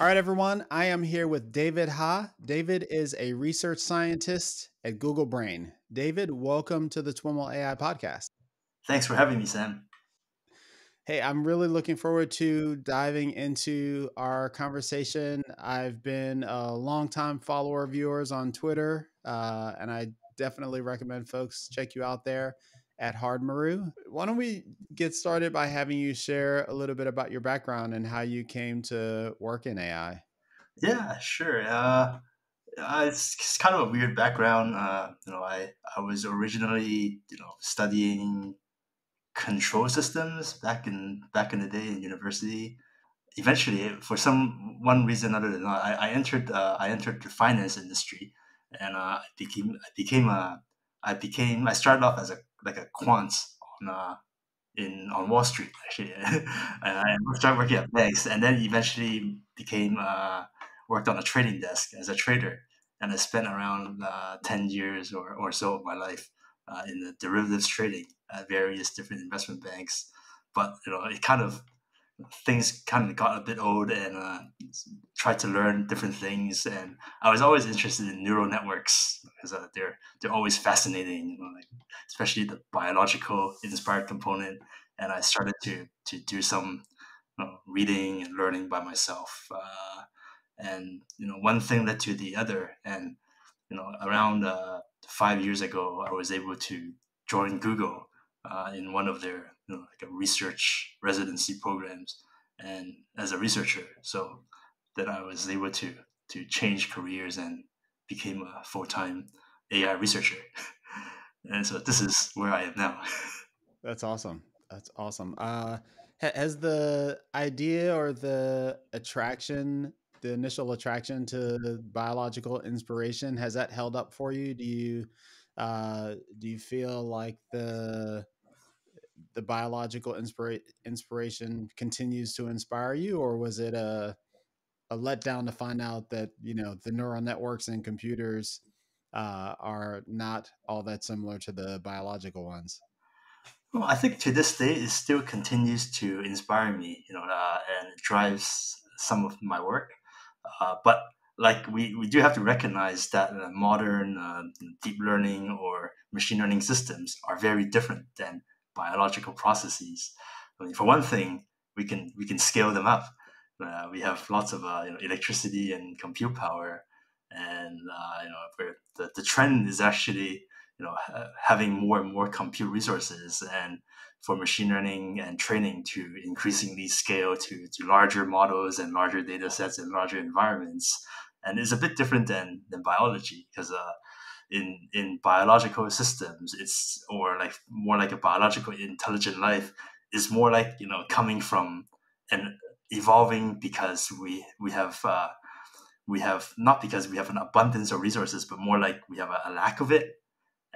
All right, everyone. I am here with David Ha. David is a research scientist at Google Brain. David, welcome to the TWiML AI podcast. Thanks for having me, Sam. Hey, I'm really looking forward to diving into our conversation. I've been a longtime follower of yours on Twitter, and I definitely recommend folks check you out there at Hardmaru. Why don't we get started by having you share a little bit about your background and how you came to work in AI? Yeah, sure. It's kind of a weird background. I was originally studying control systems back in the day in university. Eventually, for some one reason other than not, I entered the finance industry, and I started off as a quant on on Wall Street actually. And I started working at banks, and then eventually became worked on a trading desk as a trader. And I spent around 10 years or so of my life in the derivatives trading at various different investment banks. But it kind of things kind of got a bit old, and tried to learn different things. And I was always interested in neural networks because they're always fascinating, like especially the biological inspired component. And I started to do some reading and learning by myself. And one thing led to the other, and around 5 years ago, I was able to join Google in one of their like a research residency programs, and as a researcher. So then I was able to change careers and became a full-time AI researcher. And so this is where I am now. That's awesome. That's awesome. Has the idea or the initial attraction to biological inspiration, has that held up for you? Do you feel like the biological inspiration continues to inspire you, or was it a letdown to find out that the neural networks in computers are not all that similar to the biological ones? Well, I think to this day, it still continues to inspire me, and it drives some of my work. But like we do have to recognize that modern deep learning or machine learning systems are very different than biological processes. I mean, for one thing, we can scale them up. We have lots of electricity and compute power, and the trend is actually having more and more compute resources, and for machine learning and training to increasingly scale to larger models and larger data sets and larger environments. And it's a bit different than biology, because in biological systems, it's or like more like a biological intelligent life is more like coming from and evolving because we have not because we have an abundance of resources, but more like we have a lack of it.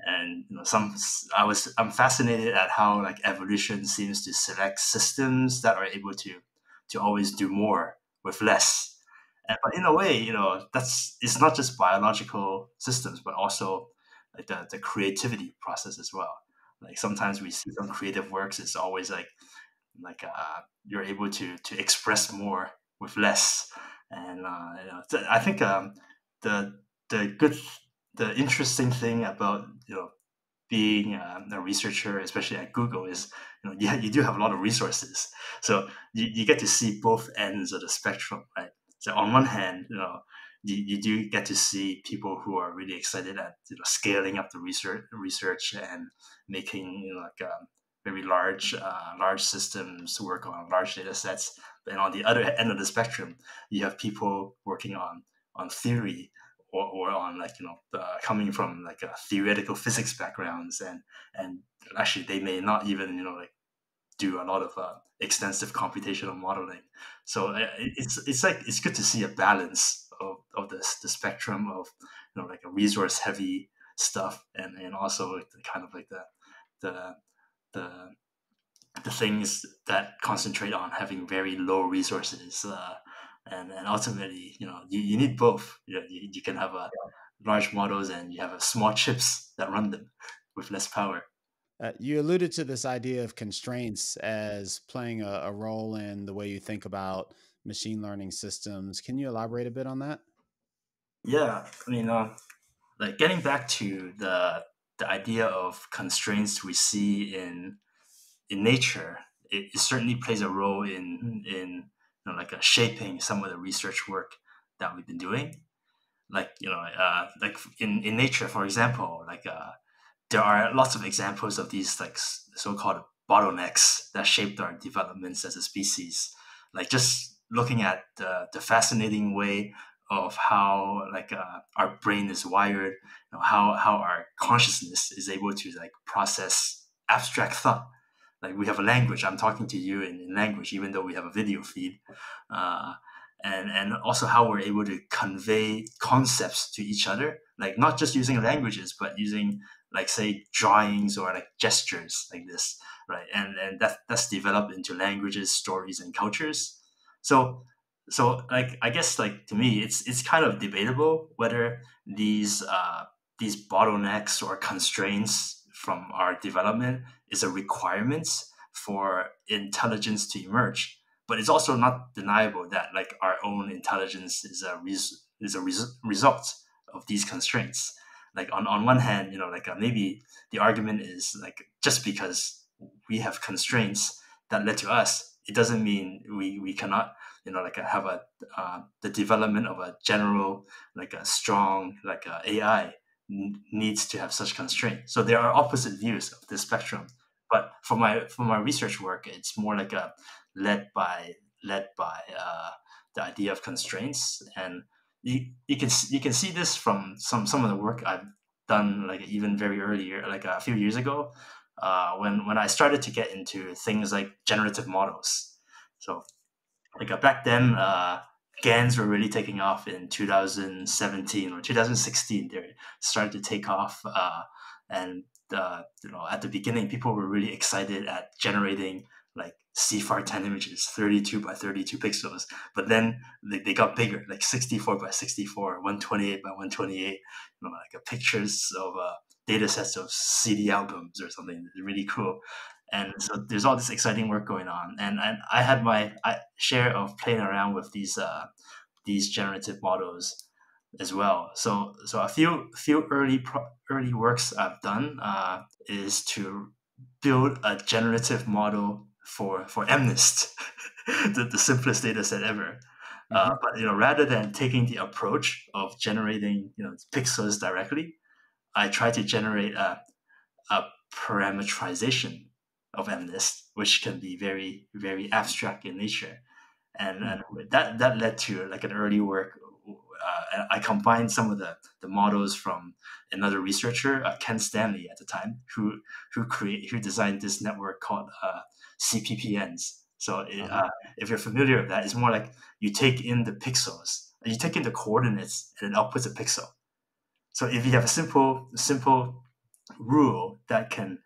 And I'm fascinated at how like evolution seems to select systems that are able to always do more with less. But in a way, that's it's not just biological systems, but also like the creativity process as well. Like sometimes we see some creative works, it's always you're able to express more with less. And I think the the good the interesting thing about being a researcher, especially at Google, is yeah, you do have a lot of resources, so you get to see both ends of the spectrum, right? So on one hand, you do get to see people who are really excited at scaling up the research and making very large systems work on large data sets. And on the other end of the spectrum, you have people working on theory, or on coming from like a theoretical physics backgrounds, and actually they may not even like do a lot of extensive computational modeling. So it's like it's good to see a balance of the spectrum of like a resource heavy stuff, and also like the kind of like the the the things that concentrate on having very low resources. And ultimately, you need both. You can have a large models, and you have a small chips that run them with less power. You alluded to this idea of constraints as playing a role in the way you think about machine learning systems. Can you elaborate a bit on that? Yeah, I mean, like getting back to the idea of constraints we see in nature, it certainly plays a role in like shaping some of the research work that we've been doing. Like like in nature, for example, like there are lots of examples of these like so-called bottlenecks that shaped our developments as a species. Like just looking at the fascinating way of how like our brain is wired, how our consciousness is able to like process abstract thought. Like we have a language. I'm talking to you in language, even though we have a video feed. Uh, and also how we're able to convey concepts to each other, like not just using languages, but using like say drawings or like gestures like this, right? And that's developed into languages, stories, and cultures. So like I guess like to me, it's kind of debatable whether these bottlenecks or constraints from our development is a requirement for intelligence to emerge. But it's also not deniable that like our own intelligence is a result of these constraints. Like on one hand, like maybe the argument is like just because we have constraints that led to us, it doesn't mean we cannot like have the development of a general like a strong like AI needs to have such constraints. So there are opposite views of this spectrum. But for my research work, it's more like a led by the idea of constraints, and you can see this from some of the work I've done, like even very earlier, like a few years ago, when I started to get into things like generative models. So like back then, GANs were really taking off in 2017 or 2016. They started to take off, and at the beginning, people were really excited at generating like CFAR10 images, 32 by 32 pixels. But then they got bigger, like 64 by 64, 128 by 128. Like pictures of data sets of CD albums or something. It's really cool. And so there's all this exciting work going on, and I had my share of playing around with these generative models as well. So a few early works I've done is to build a generative model for MNIST, the simplest data set ever. But rather than taking the approach of generating pixels directly, I try to generate a parameterization of MNIST, which can be very, very abstract in nature. And that led to like an early work. I combined some of the models from another researcher, Ken Stanley at the time, who designed this network called CPPNs. So if you're familiar with that, it's more like you take in the pixels, you take in the coordinates, and it outputs a pixel. So if you have a simple rule that can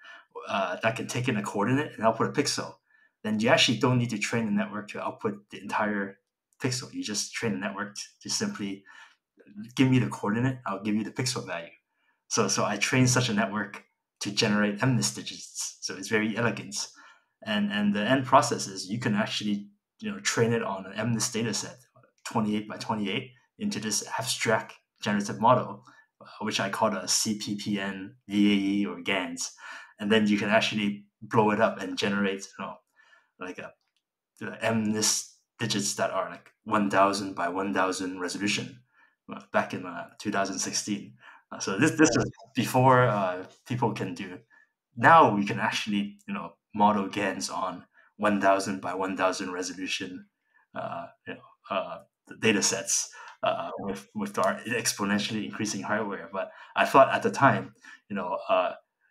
take in a coordinate and output a pixel, then you actually don't need to train the network to output the entire pixel. You just train the network to simply give me the coordinate, I'll give you the pixel value. So I train such a network to generate MNIST digits. So it's very elegant. And the end process is you can actually train it on an MNIST data set, 28 by 28, into this abstract generative model, which I call a CPPN, VAE, or GANs. And then you can actually blow it up and generate like the MNIST digits that are like 1000 by 1000 resolution back in 2016. So this is before people can do. Now we can actually model GANs on 1000 by 1000 resolution data sets with our exponentially increasing hardware. But I thought at the time,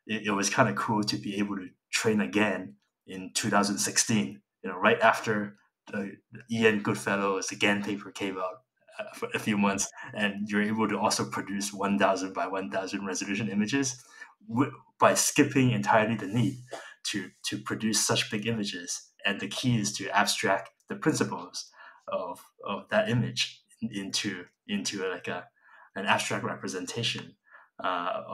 it was kind of cool to be able to train again in 2016. Right after the Ian Goodfellow's GAN paper came out for a few months, and you're able to also produce 1000 by 1000 resolution images by skipping entirely the need to produce such big images. And the key is to abstract the principles of that image into like an abstract representation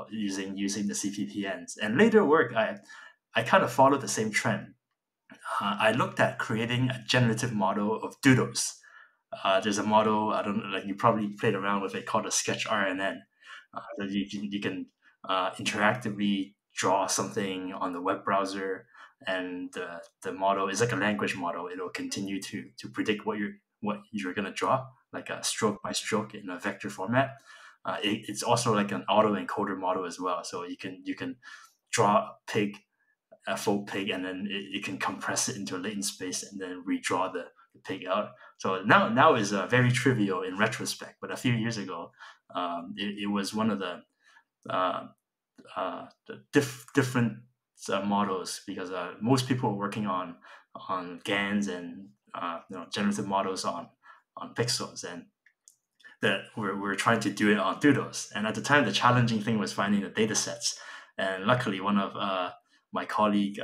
using the CPPNs. And later work, I kind of followed the same trend. I looked at creating a generative model of doodles. there's a model, I don't know, like you probably played around with it, called a sketch RNN. That you can interactively draw something on the web browser, and the model is like a language model. It'll continue to predict what you're gonna draw, like a stroke by stroke in a vector format. It's also like an autoencoder model as well. So you can draw a full pig, and then it can compress it into a latent space and then redraw the pig out. So now is very trivial in retrospect, but a few years ago, it was one of uh, the different models, because most people were working on GANs and generative models on pixels, and that we're trying to do it on doodles. And at the time, the challenging thing was finding the data sets. And luckily, one of my colleague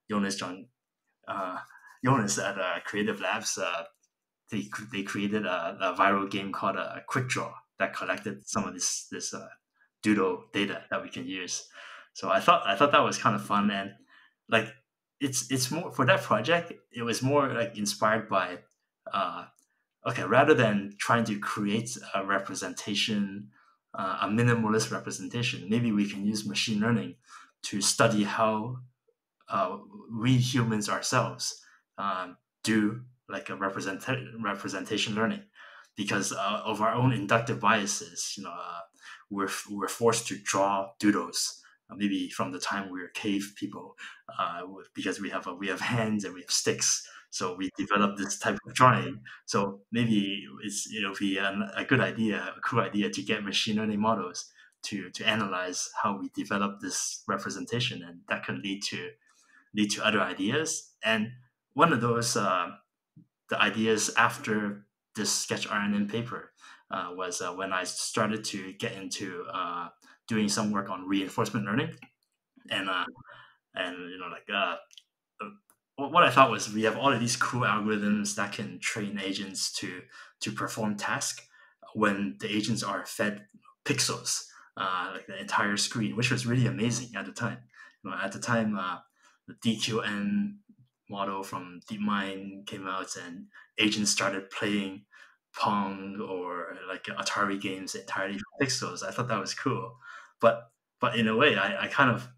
Jonas John Jonas at Creative Labs, they created a viral game called a Quick Draw that collected some of this doodle data that we can use. So I thought that was kind of fun, and like it's more for that project. It was more like inspired by okay, rather than trying to create a representation, a minimalist representation, maybe we can use machine learning to study how we humans ourselves do like a representation learning, because of our own inductive biases. We're forced to draw doodles, maybe from the time we were cave people, because we have hands and we have sticks, so we develop this type of drawing. So maybe it'll be a good idea, a cool idea, to get machine learning models to analyze how we develop this representation, and that can lead to other ideas. And one of those, the ideas after this sketch RNN paper, was when I started to get into doing some work on reinforcement learning, and what I thought was, we have all of these cool algorithms that can train agents to perform tasks when the agents are fed pixels, like the entire screen, which was really amazing at the time. At the time, the DQN model from DeepMind came out, and agents started playing Pong or like Atari games entirely from pixels. I thought that was cool, but in a way, I kind of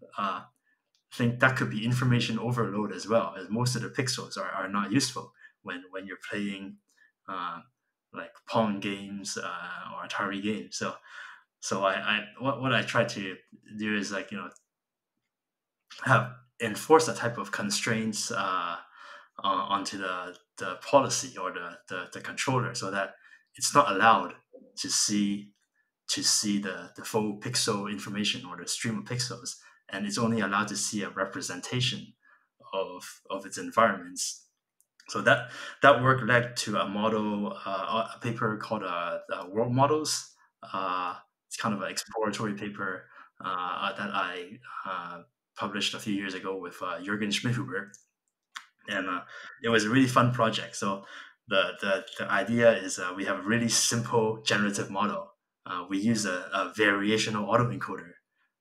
think that could be information overload as well, as most of the pixels are not useful when you're playing like Pong games or Atari games. So what I try to do is, like, have enforce a type of constraints onto the policy or the controller, so that it's not allowed to see the full pixel information or the stream of pixels, and it's only allowed to see a representation of its environments. So that work led to a model, a paper called World Models. It's kind of an exploratory paper that I published a few years ago with Jürgen Schmidhuber, and it was a really fun project. So the idea is, we have a really simple generative model. We use a variational autoencoder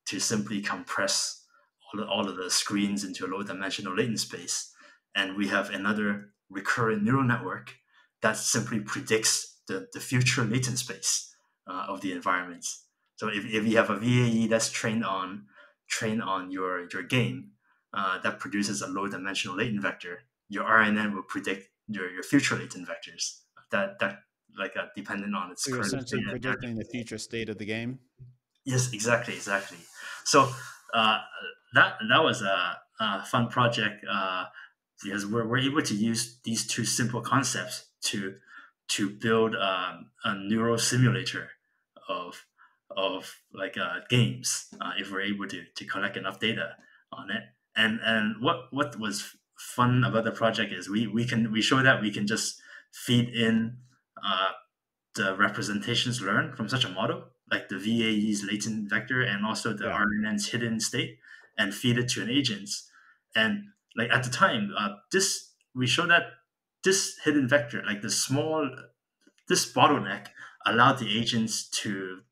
to simply compress all of the screens into a low-dimensional latent space, and we have another recurrent neural network that simply predicts the future latent space of the environments. So if you have a VAE that's trained on your game, that produces a low-dimensional latent vector, your RNN will predict your future latent vectors that like dependent on its So you're current essentially state. predicting the future state of the game. Yes, exactly. So uh, that was a fun project, because we're able to use these two simple concepts to build a neural simulator of like games, if we're able to collect enough data on it. And what was fun about the project is we show that we can just feed in uh, the representations learned from such a model, like the VAE's latent vector and also the Yeah. RNN's hidden state, and feed it to an agent. And like at the time, this we show that this hidden vector, like this bottleneck, allowed the agents to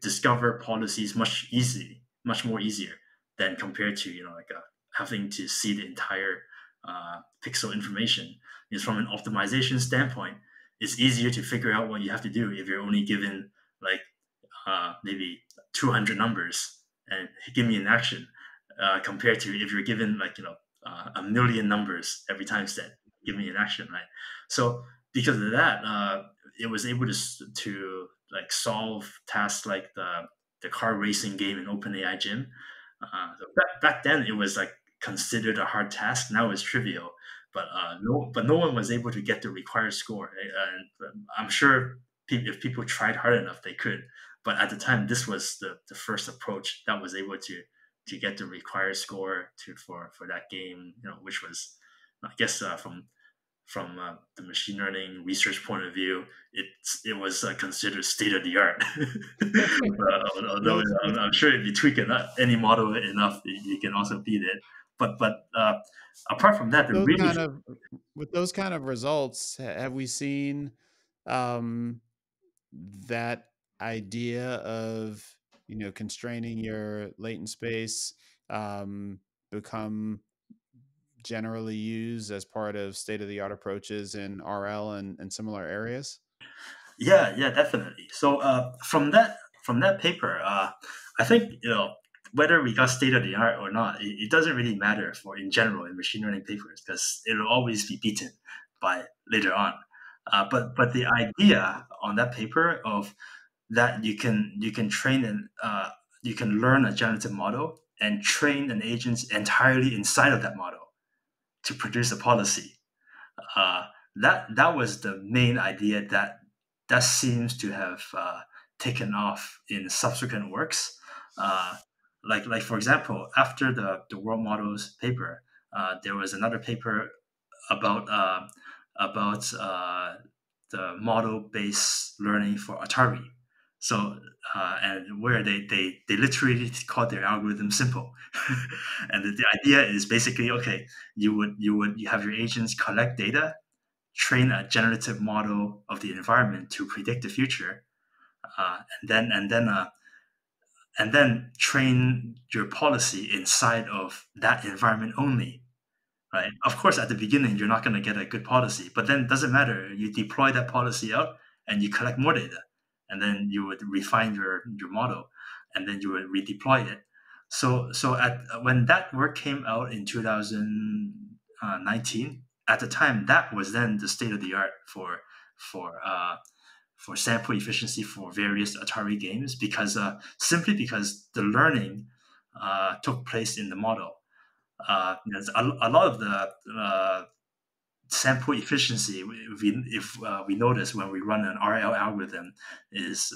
discover policies much more easier than compared to having to see the entire pixel information. Because from an optimization standpoint, it's easier to figure out what you have to do if you're only given like maybe 200 numbers and give me an action, compared to if you're given like a million numbers every time step, give me an action, right? So because of that, it was able to like solve tasks like the car racing game in OpenAI Gym. So back then it was like considered a hard task. Now it's trivial, but no one was able to get the required score. And I'm sure if people tried hard enough, they could. But at the time, this was the first approach that was able to get the required score for that game. Which was, I guess, from the machine learning research point of view, it was considered state of the art. Although With I'm sure if you tweak any model enough, you can also beat it. But apart from that, the those really kind of with those kind of results, have we seen um, that idea of constraining your latent space become generally used as part of state-of-the-art approaches in RL and similar areas? Yeah, definitely. So from that paper, I think whether we got state of the art or not, it doesn't really matter for in general in machine learning papers because it'll always be beaten by later on. But the idea on that paper of that you can train and you can learn a generative model and train an agent entirely inside of that model to produce a policy. uh, that was the main idea that seems to have taken off in subsequent works. Uh, like for example, after the world models paper, there was another paper about the model based learning for Atari. So and where they literally called their algorithm simple, and the idea is basically okay. You have your agents collect data, train a generative model of the environment to predict the future, and then train your policy inside of that environment only. Right? Of course, at the beginning, you're not going to get a good policy, but then it doesn't matter. You deploy that policy out and you collect more data, and then you would refine your model, and then you would redeploy it. So at when that work came out in 2019, at the time, that was then the state of the art for uh, for sample efficiency for various Atari games because simply because the learning took place in the model. A lot of the sample efficiency, if we notice when we run an RL algorithm, is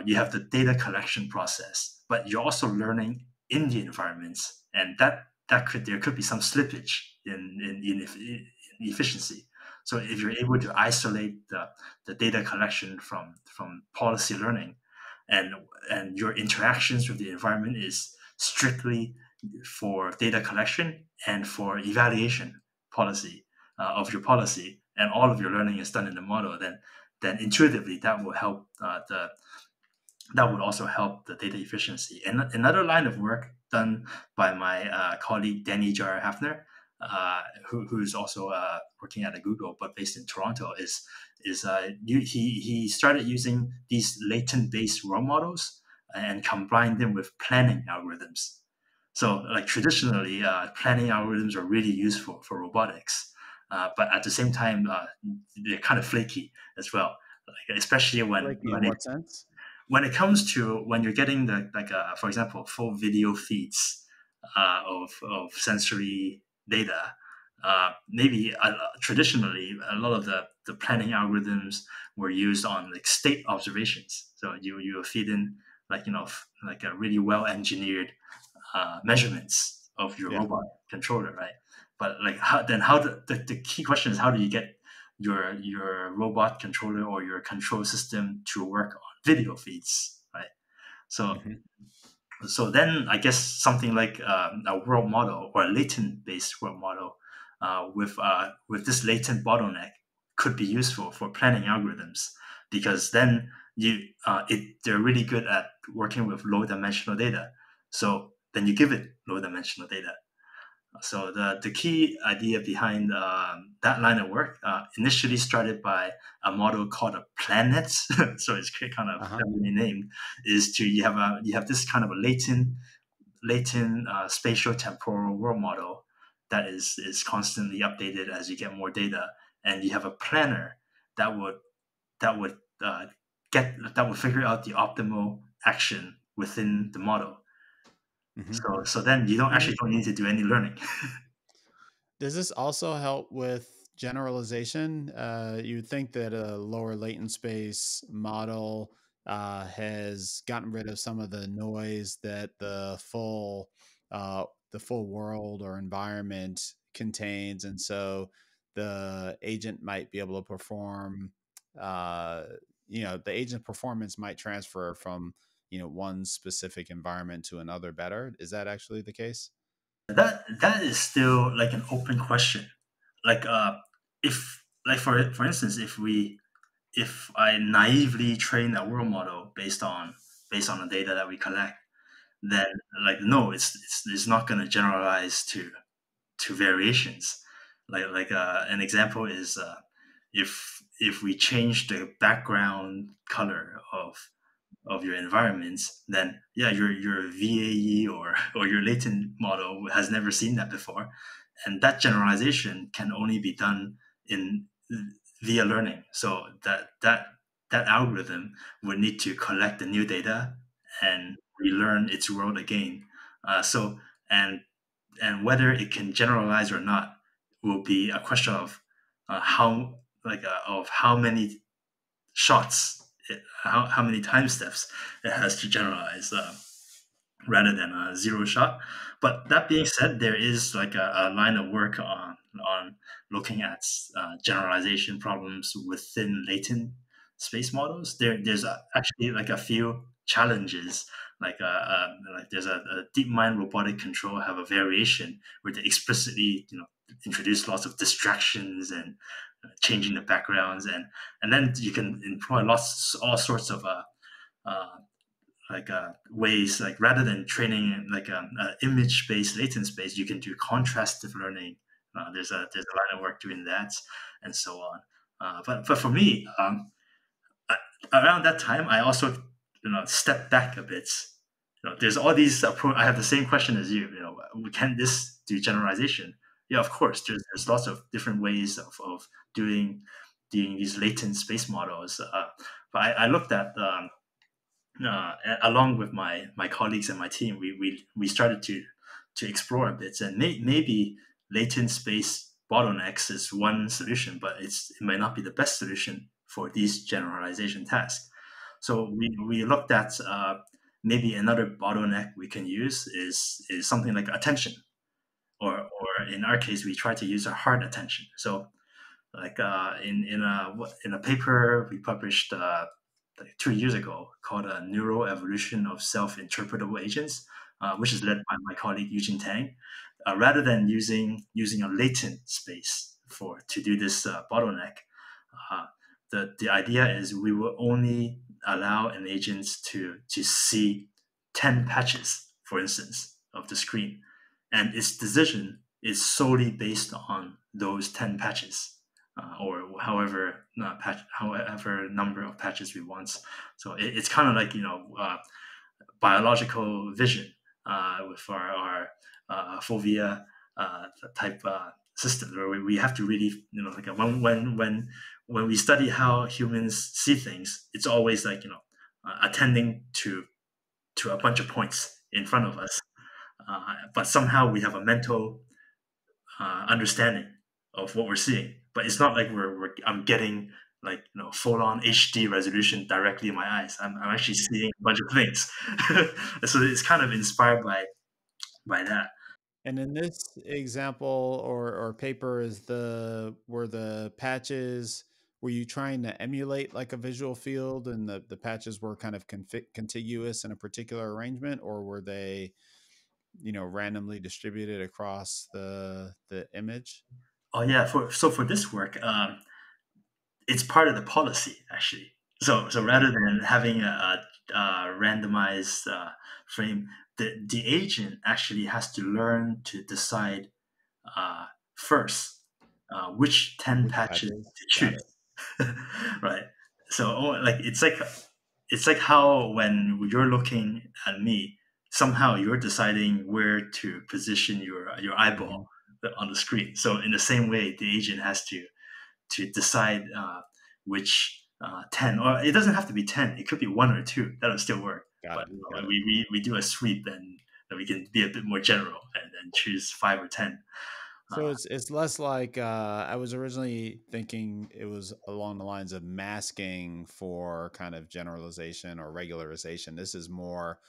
you have the data collection process, but you're also learning in the environments, and there could be some slippage in efficiency. So if you're able to isolate the data collection from policy learning, and your interactions with the environment is strictly for data collection and for evaluation policy of your policy, and all of your learning is done in the model, then intuitively that will help that would also help the data efficiency. And another line of work done by my colleague Danny Jar Hafner, who's also working at Google but based in Toronto, he started using these latent based role models and combined them with planning algorithms. So, like traditionally, planning algorithms are really useful for robotics, but at the same time, they're kind of flaky as well. Like, especially when Like in when it what sense? when it comes to when you're getting for example, full video feeds of sensory data. Maybe traditionally, a lot of the planning algorithms were used on like state observations. So you feed in like a really well engineered measurements of your Yeah. robot controller, right? But like the key question is how do you get your robot controller or your control system to work on video feeds, right? So Mhm. so then I guess something like a world model or a latent based world model with this latent bottleneck could be useful for planning algorithms because then they're really good at working with low dimensional data. So then you give it low dimensional data. So the key idea behind that line of work initially started by a model called a planet. So it's kind of Uh-huh. heavily named. Is to you have this kind of a latent spatial temporal world model that is constantly updated as you get more data, and you have a planner that would that would that would figure out the optimal action within the model. Hmm. So then you don't need to do any learning. Does this also help with generalization? You'd think that a lower latent space model has gotten rid of some of the noise that the full world or environment contains, and so the agent might be able to perform. Uh, the agent performance might transfer from one specific environment to another better. Is that actually the case? That is still like an open question. Like if like for instance, if I naively train a world model based on the data that we collect, then like no, it's not going to generalize to variations. An example is if we change the background color of your environments, then yeah, your VAE or your latent model has never seen that before, and that generalization can only be done in via learning. So that algorithm would need to collect the new data and relearn its world again. So and whether it can generalize or not will be a question of of how many shots, how many time steps it has to generalize rather than a zero shot. But that being said, there is like a line of work on looking at generalization problems within latent space models. There's actually like a few challenges. Like there's a DeepMind robotic control have a variation where they explicitly introduce lots of distractions and changing the backgrounds, and then you can employ lots all sorts of uh, ways, like rather than training like image based latent space, you can do contrastive learning. There's a line of work doing that, and so on. But for me, around that time, I also stepped back a bit. There's all these I have the same question as you. Can this do generalization? Yeah, of course. There's lots of different ways of doing these latent space models. But I looked at along with my colleagues and my team, we started to explore a bit, and maybe latent space bottlenecks is one solution, but it might not be the best solution for these generalization tasks. So we looked at maybe another bottleneck we can use is something like attention, or in our case, we try to use a hard attention. So like in a paper we published like 2 years ago called a Neuroevolution of self-interpretable agents, which is led by my colleague Eugene Tang. Rather than using a latent space for to do this bottleneck, uh, the idea is we will only allow an agent to see 10 patches, for instance, of the screen, and its decision is solely based on those 10 patches, or however number of patches we want. So it's kind of like biological vision with our fovea type system, where we have to really like when we study how humans see things, it's always like attending to a bunch of points in front of us, but somehow we have a mental understanding of what we're seeing. But it's not like I'm getting like full on HD resolution directly in my eyes. I'm actually seeing a bunch of things. So it's kind of inspired by that. And in this example or paper, were the patches, were you trying to emulate like a visual field and the patches were kind of contiguous in a particular arrangement, or were they, randomly distributed across the image? Oh yeah, for this work, it's part of the policy actually. So rather than having a randomized frame, the agent actually has to learn to decide first, which 10 Which patches patches? to Got it. choose. Right. So like it's like how when you're looking at me, somehow you're deciding where to position your eyeball Hmm. on the screen. So in the same way, the agent has to decide which 10, or it doesn't have to be 10, it could be one or two, that'll still work. Got But it. Got it. we do a sweep, and we can be a bit more general and choose 5 or 10. So it's less like I was originally thinking it was along the lines of masking for kind of generalization or regularization. This is more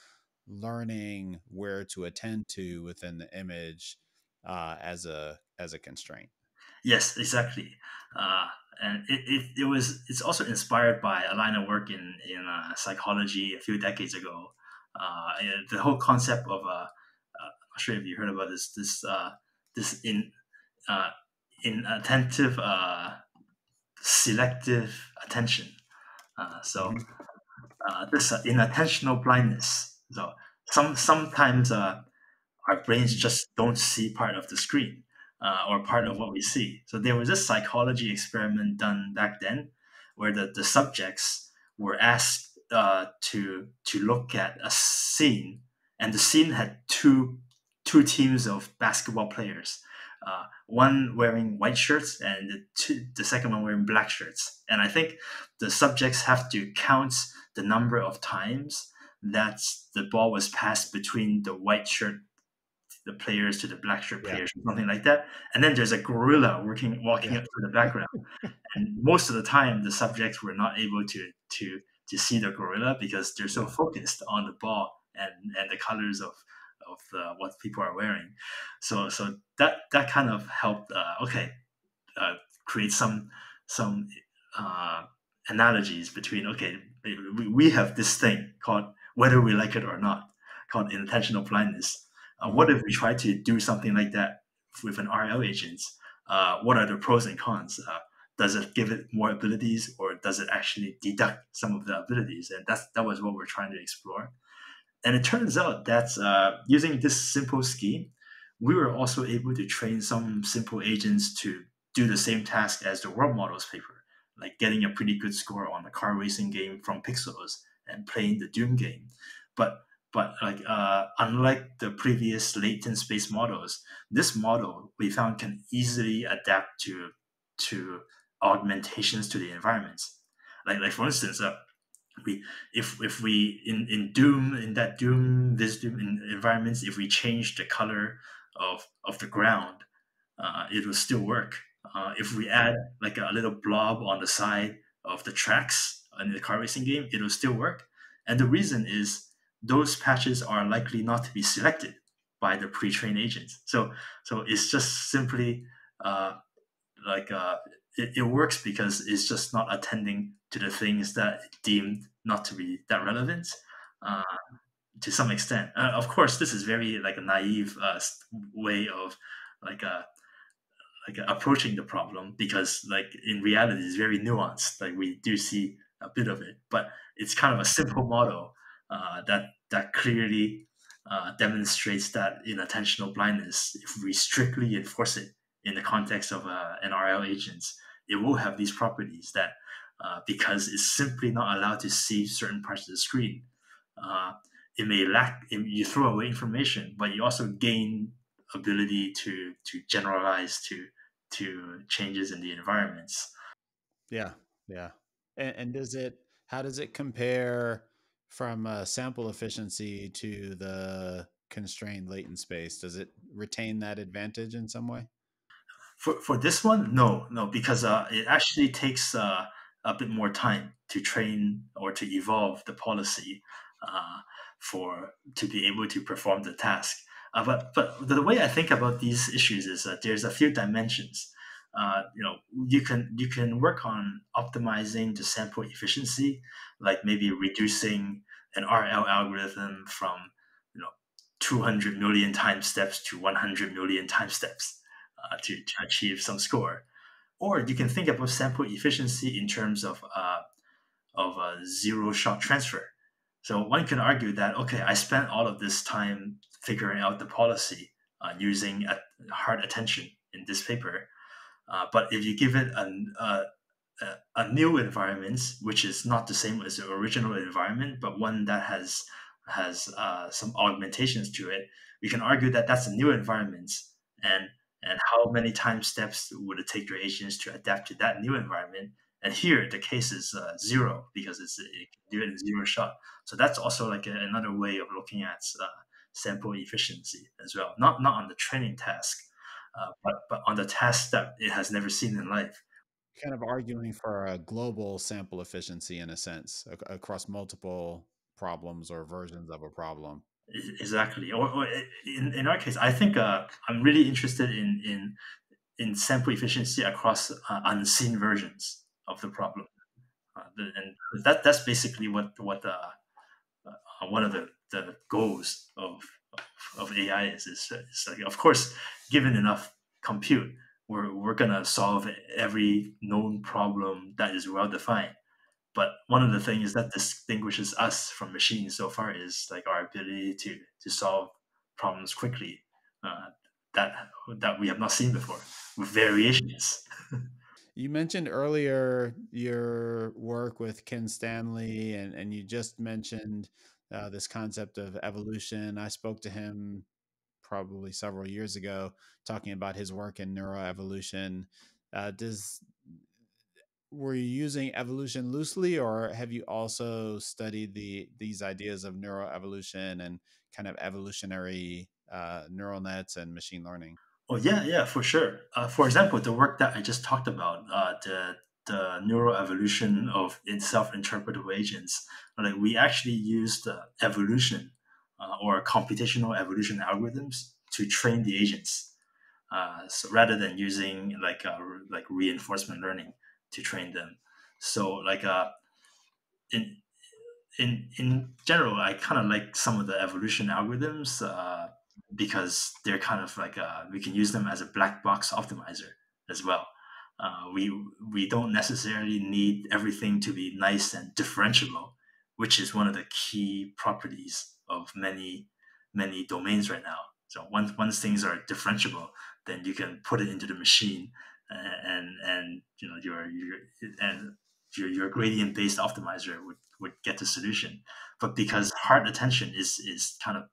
learning where to attend to within the image as a constraint. Yes, exactly. Uh, and it's also inspired by a line of work in psychology a few decades ago. And the whole concept of I'm not sure if you heard about this uh, inattentive selective attention. So Hmm. this inattentional blindness. So sometimes our brains just don't see part of the screen or part of Hmm. what we see. So there was a psychology experiment done back then where the subjects were asked to look at a scene, and the scene had two teams of basketball players. One wearing white shirts and the second one wearing black shirts. And I think the subjects have to count the number of times that the ball was passed between the white shirt the players to the black shirt Yeah. players, something like that. And then there's a gorilla walking Yeah. up through the background. And most of the time, the subjects were not able to see the gorilla because they're so Yeah. focused on the ball and the colors of what people are wearing. So that kind of helped. Uh, create some uh, analogies between we have this thing called whether we like it or not called intentional blindness. What Hmm. if we try to do something like that with an RL agent? What are the pros and cons? Does it give it more abilities, or does it actually deduct some of the abilities? And that was what we're trying to explore. And it turns out that using this simple scheme, we were also able to train some simple agents to do the same task as the world models paper, like getting a pretty good score on the car racing game from Pixels and playing the Doom game. But unlike the previous latent space models, this model we found can easily adapt to augmentations to the environments. Like for instance, we if we in doom in that doom this doom environments, if we change the color of the ground, it will still work. If we add like a little blob on the side of the tracks in the car racing game, it will still work. And the reason is those patches are likely not to be selected by the pre-trained agents. So it's just simply uh, like it works because it's just not attending to the things that it deemed not to be that relevant uh, to some extent. Of course, this is very like a naive way of like approaching the problem, because like in reality it's very nuanced. Like we do see a bit of it, but it's kind of a simple model that clearly demonstrates that in attentional blindness, if we strictly enforce it in the context of an RL agents, it will have these properties that because it's simply not allowed to see certain parts of the screen, uh, it may lack. You throw away information, but you also gain ability to generalize to changes in the environments. Yeah. Yeah. And how does it compare from sample efficiency to the constrained latent space? Does it retain that advantage in some way? For this one, no, because it actually takes a bit more time to train or to evolve the policy uh, for to be able to perform the task. But the way I think about these issues is that there's a few dimensions. You can work on optimizing the sample efficiency, like maybe reducing an RL algorithm from you know 200 million time steps to 100 million time steps to achieve some score. Or you can think about sample efficiency in terms of a zero shot transfer. So one can argue that okay, I spent all of this time figuring out the policy. using hard attention in this paper. But if you give it a new environment, which is not the same as the original environment, but one that has some augmentations to it, we can argue that that's a new environment, and how many time steps would it take your agents to adapt to that new environment? And here the case is zero, because it can do it in zero shot. So that's also like another way of looking at sample efficiency as well. Not on the training task, but on the task that it has never seen in life. Kind of arguing for a global sample efficiency in a sense across multiple problems or versions of a problem. Exactly. Or in our case, I think I'm really interested in sample efficiency across unseen versions of the problem, and that's basically what one of the goals of AI is. Is like, of course, given enough compute, we're gonna solve every known problem that is well defined. But one of the things that distinguishes us from machines so far is like our ability to solve problems quickly, uh, that that we have not seen before, with variations. You mentioned earlier your work with Ken Stanley, and you just mentioned this concept of evolution. I spoke to him probably several years ago, talking about his work in neuroevolution. Does Were you using evolution loosely, or have you also studied these ideas of neuroevolution and kind of evolutionary neural nets and machine learning? Oh yeah, yeah, for sure. For example, the work that I just talked about, the neuroevolution of in self-interpretable agents, like we actually used evolution or computational evolution algorithms to train the agents. So rather than using like reinforcement learning to train them. So like in in general, I kind of like some of the evolution algorithms because they're kind of like we can use them as a black box optimizer as well. We don't necessarily need everything to be nice and differentiable, which is one of the key properties of many domains right now. So once things are differentiable, then you can put it into the machine, and you know your gradient based optimizer would get the solution. But because hard attention is kind of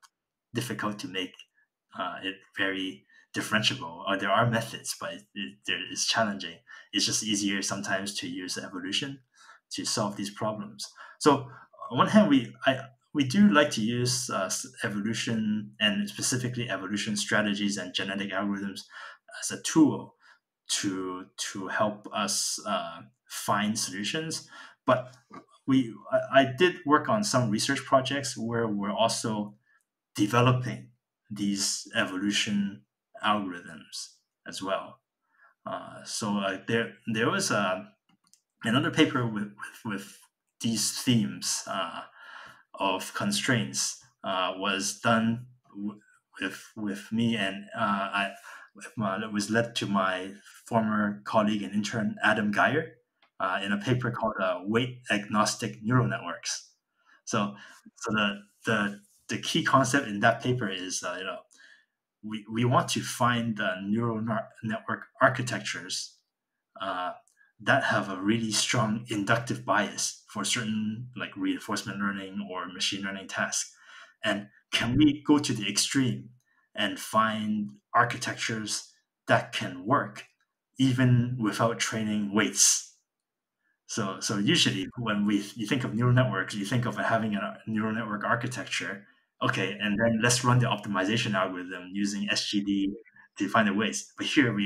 difficult to make it very differentiable, or there are methods, but it's challenging. It's just easier sometimes to use evolution to solve these problems. So on one hand, we do like to use evolution, and specifically evolution strategies and genetic algorithms, as a tool to help us find solutions. But I did work on some research projects where we're also developing these evolution algorithms as well. There was another paper with these themes of constraints was done with me, and it was led to my former colleague and intern Adam Geyer in a paper called "Weight Agnostic Neural Networks." So, so the key concept in that paper is we want to find the network architectures uh, that have a really strong inductive bias for certain like reinforcement learning or machine learning tasks. And can we go to the extreme and find architectures that can work even without training weights? So usually when you think of neural networks, you think of having a neural network architecture. Okay, and then let's run the optimization algorithm using SGD to find the weights. But here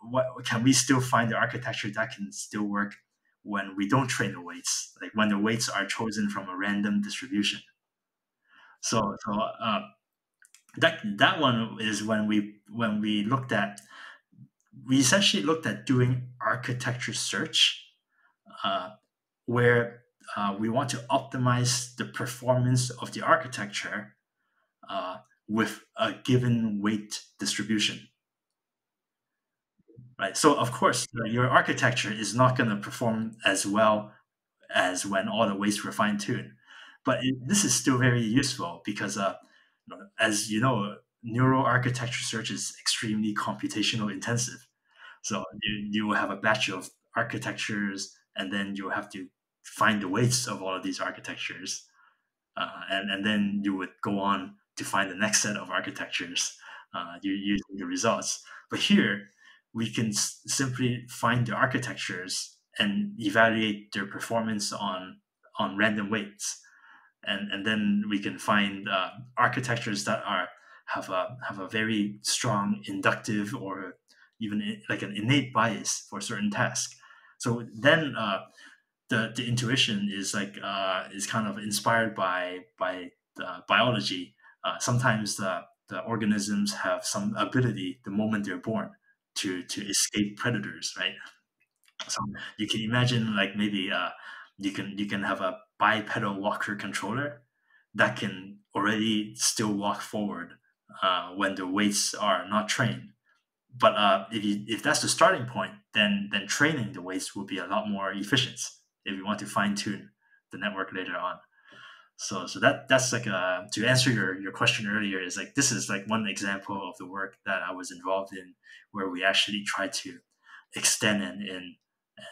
what can we still find the architecture that can still work when we don't train the weights, like when the weights are chosen from a random distribution? So that one is when we essentially looked at doing architecture search, uh, where we want to optimize the performance of the architecture uh, with a given weight distribution, right? So of course, your architecture is not going to perform as well as when all the weights were fine tuned, but this is still very useful because, as you know, neural architecture search is extremely computational intensive. So you will have a batch of architectures, and then you have to find the weights of all of these architectures, and then you would go on to find the next set of architectures using the results. But here, we can simply find the architectures and evaluate their performance on random weights, and then we can find architectures that have a very strong inductive or even like an innate bias for a certain task. So then the intuition is is kind of inspired by biology. Sometimes the organisms have some ability the moment they're born to escape predators, right? So you can imagine like maybe you can have a bipedal walker controller that can already still walk forward when the weights are not trained. But if that's the starting point, then training the weights will be a lot more efficient if you want to fine tune the network later on. So that's like to answer your question earlier, is like this is like one example of the work that I was involved in, where we actually try to extend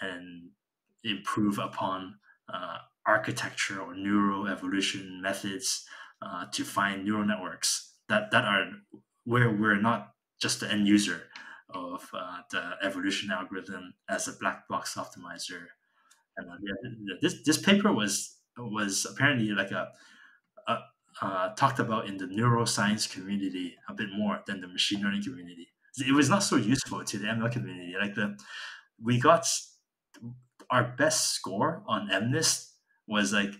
and improve upon architecture or neuroevolution methods to find neural networks that are where we're not just the end user of the evolution algorithm as a black box optimizer. And this paper was apparently like talked about in the neuroscience community a bit more than the machine learning community. It was not so useful to the ML community. We got our best score on MNIST was like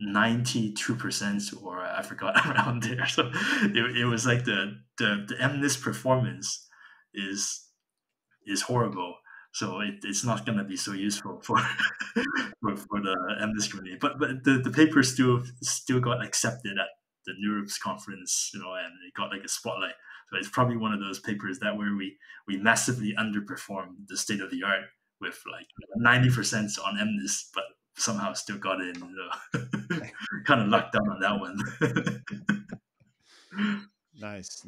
92%, or I forgot, around there. So it was like the MNIST performance is horrible. So it's not going to be so useful for for the MNIST community. But the paper still got accepted at the NeurIPS conference, and it got like a spotlight. So it's probably one of those papers that where we massively underperformed the state of the art with like 90% on MNIST, but somehow still got in. Kind of lucked out on that one. Nice.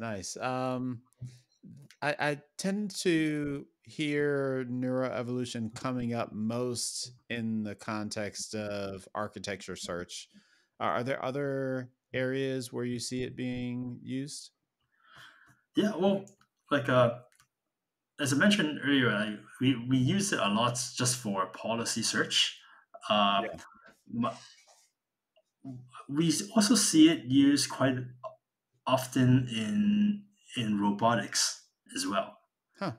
I tend to hear neuroevolution coming up most in the context of architecture search. Are there other areas where you see it being used? Yeah, well, like as I mentioned earlier, we use it a lot just for policy search. Uh, Yeah. we also see it used quite often in robotics as well. Huh.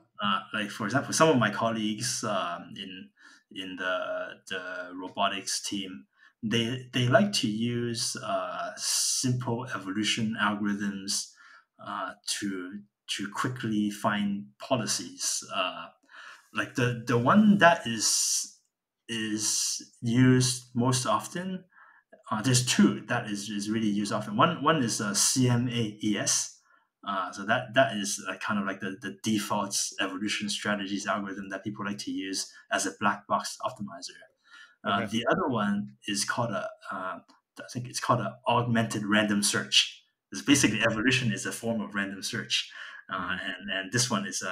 Like for example, some of my colleagues in the robotics team, they like to use simple evolution algorithms to quickly find policies. Like the one that is used most often. There's two that is really used often. One is CMAES. So that is kind of like the default evolution strategies algorithm that people like to use as a black box optimizer. Okay. The other one is called I think it's called a augmented random search. It's basically evolution is a form of random search, and this one is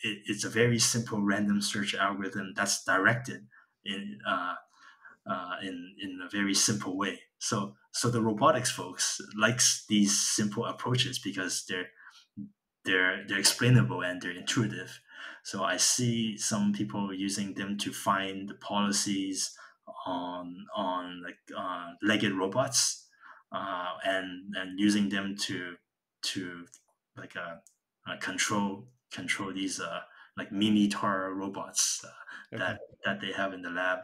it's a very simple random search algorithm that's directed in in a very simple way. So the robotics folks likes these simple approaches because they're explainable and they're intuitive. So I see some people using them to find the policies on like legged robots, and using them to like control these like mini tar robots Okay. that they have in the lab.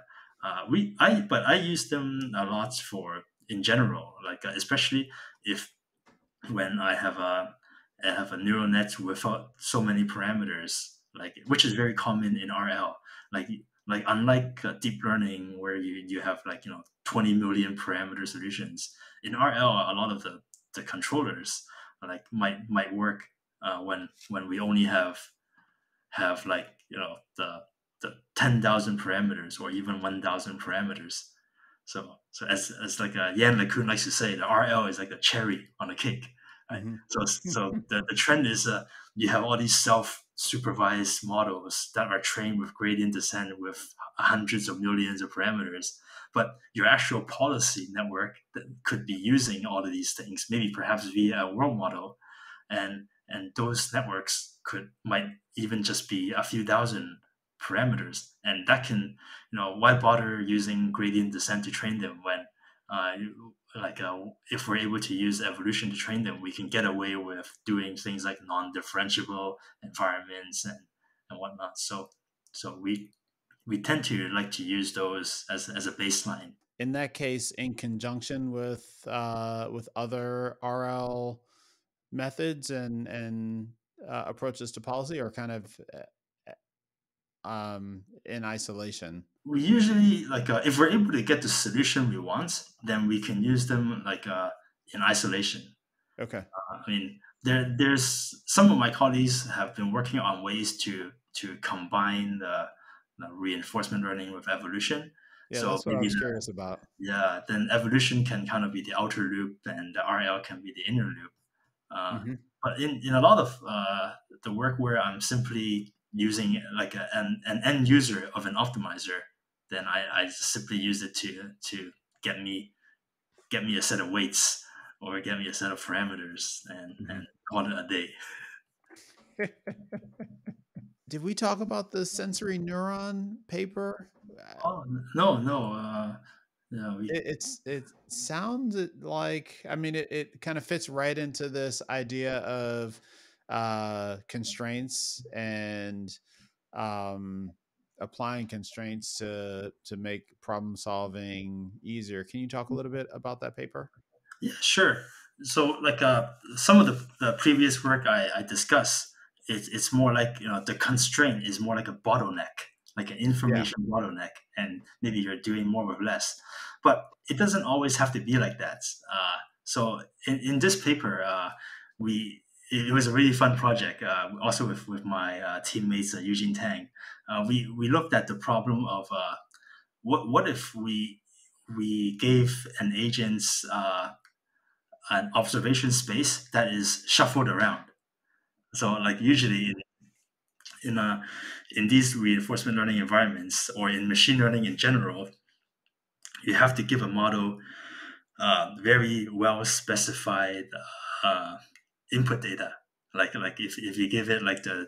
But I use them a lot for in general, like especially if when I have a neural net without so many parameters, like which is very common in RL. Like unlike deep learning where you have like 20 million parameter solutions, in RL a lot of the controllers like might work when we only have like the 10,000 parameters or even 1,000 parameters. So as like Yan LeCun likes to say, the RL is like a cherry on a cake. right? Hmm. So the trend is you have all these self-supervised models that are trained with gradient descent with hundreds of millions of parameters. But your actual policy network that could be using all of these things, maybe perhaps via a world model, and those networks might even just be a few thousand parameters, and that can, why bother using gradient descent to train them when if we're able to use evolution to train them, we can get away with doing things like non-differentiable environments and whatnot. So we tend to like to use those as a baseline. In that case, in conjunction with other RL methods and approaches to policy, or kind of in isolation. We usually if we're able to get the solution we want, then we can use them in isolation. Okay. I mean, there's some of my colleagues have been working on ways to combine the reinforcement learning with evolution. Yeah, So that's what I maybe was curious about. yeah, then evolution can kind of be the outer loop, and the RL can be the inner loop. Uh, Hmm. but in a lot of the work where I'm simply using like an end user of an optimizer, then I simply use it to get me get me a set of weights or get me a set of parameters and Hmm. call it a day. Did we talk about the sensory neuron paper? Oh no, no, no, It sounds like, I mean, it kind of fits right into this idea of constraints and um, applying constraints to make problem solving easier. Can you talk a little bit about that paper? yeah, sure. So some of the previous work I discussed, it's more like the constraint is more like a bottleneck, like an Yeah. information bottleneck, and maybe you're doing more with less. But it doesn't always have to be like that. So in this paper, we it was a really fun project. Also with my teammates Eugene Tang, we looked at the problem of what if we gave an agent's an observation space that is shuffled around. So like usually in a in these reinforcement learning environments or in machine learning in general, you have to give a model very well specified uh, input data. Like if you give it like the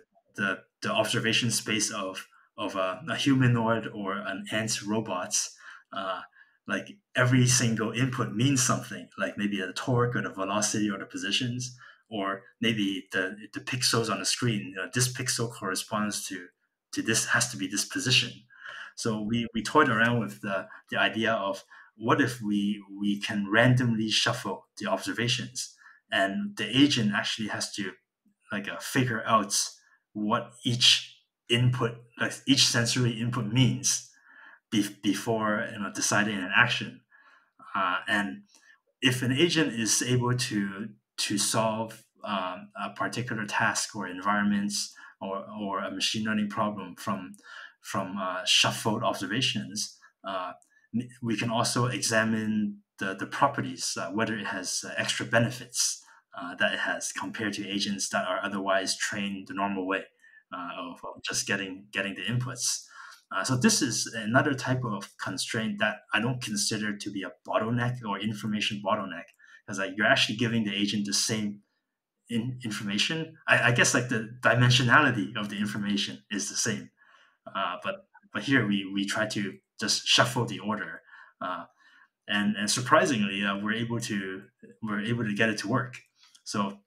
observation space of a humanoid or an ant robots, uh, like every single input means something. Like maybe the torque or the velocity or the positions, or maybe the pixels on the screen. This pixel corresponds to this has to be this position. So we toyed around with the idea of what if we can randomly shuffle the observations, and the agent actually has to figure out what each input, like each sensory input means before deciding an action. And if an agent is able to solve a particular task or environments or a machine learning problem from shuffled observations, we can also examine the properties, whether it has extra benefits that it has compared to agents that are otherwise trained the normal way of just getting the inputs. So this is another type of constraint that I don't consider to be a bottleneck or information bottleneck, because like you're actually giving the agent the same information. I guess like the dimensionality of the information is the same, but here we try to just shuffle the order, uh, and surprisingly we're able to get it to work. So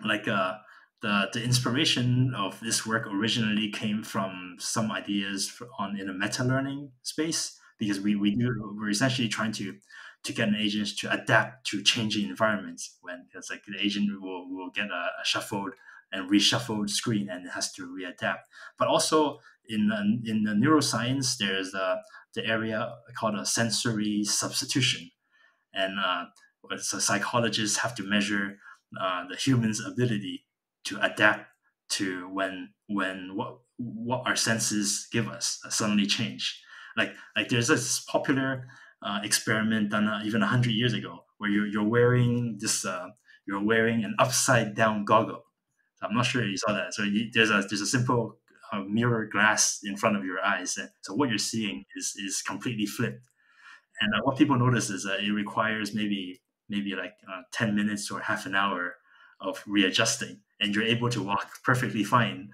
like the inspiration of this work originally came from some ideas on in a meta learning space, because we're essentially trying to get an agent to adapt to changing environments, when it's like the agent will get a shuffled and reshuffled screen and it has to readapt. But also in the neuroscience, there's the area called a sensory substitution, and so psychologists have to measure the human's ability to adapt to when what our senses give us suddenly change. Like there's this popular experiment done even 100 years ago, where you're wearing this you're wearing an upside down goggle. So I'm not sure you saw that. So there's a simple mirror glass in front of your eyes. And so what you're seeing is completely flipped. And what people notice is that it requires maybe like 10 minutes or half an hour of readjusting, and you're able to walk perfectly fine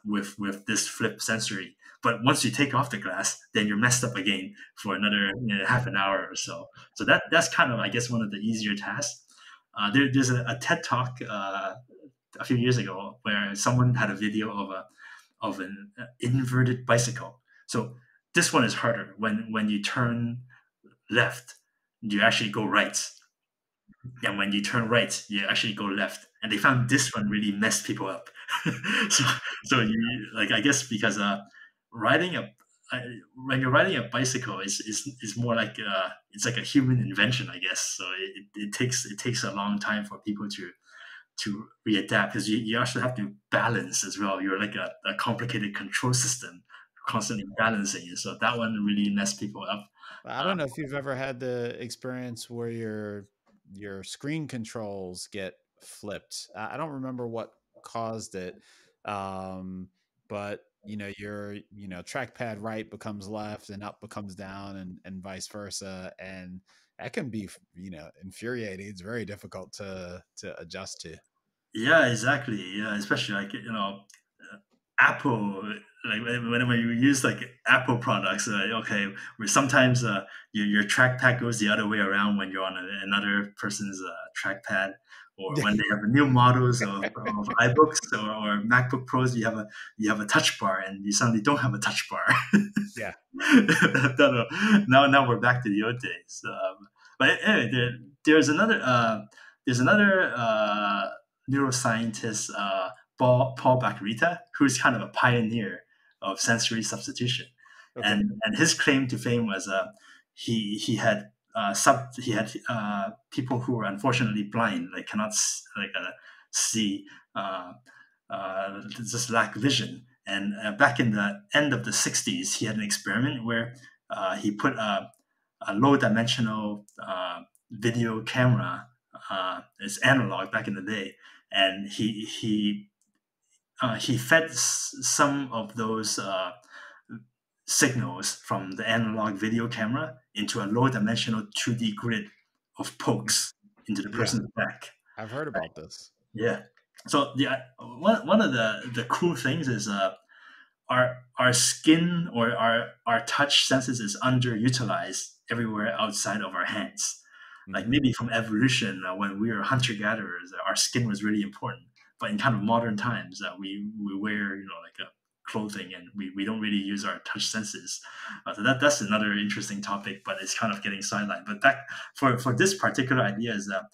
with this flip sensory. But once you take off the glass, then you're messed up again for another half an hour or so. So that's kind of, I guess, one of the easier tasks. There's a TED talk a few years ago where someone had a video of an inverted bicycle. So this one is harder. When you turn left, you actually go right. And when you turn right, you actually go left. And they found this one really messed people up. so so you like, I guess, because riding a uh, when you're riding a bicycle is more like it's like a human invention, I guess. So it takes a long time for people to readapt, because you actually have to balance as well. You're like a complicated control system, constantly balancing it. So that one really messed people up. I don't know if you've ever had the experience where your screen controls get flipped. I don't remember what caused it, um, but your trackpad right becomes left and up becomes down, and vice versa, and that can be infuriating. It's very difficult to adjust to. Yeah, exactly. Yeah, especially like Apple. Like whenever you use like Apple products, okay, where sometimes your trackpad goes the other way around when you're on another person's trackpad, or when they have new models of iBooks or MacBook Pros, you have a touch bar and you suddenly don't have a touch bar. Yeah. Now we're back to the old days. But anyway, there's another neuroscientist, Paul Baccarita, who's kind of a pioneer of sensory substitution, Okay. and his claim to fame was he had people who were unfortunately blind, like cannot see, just lack vision. And back in the end of the 60s, he had an experiment where he put a low dimensional video camera. It's analog back in the day, and he fed some of those signals from the analog video camera into a low dimensional 2D grid of pokes into the Yeah, person's back. I've heard about this. Yeah. So one of the cool things is our skin or our touch senses is underutilized everywhere outside of our hands. Like Hmm. maybe from evolution, when we were hunter gatherers, our skin was really important. But in kind of modern times, we wear like a clothing, and we don't really use our touch senses. So that's another interesting topic, but it's kind of getting sidelined. But back for this particular idea is that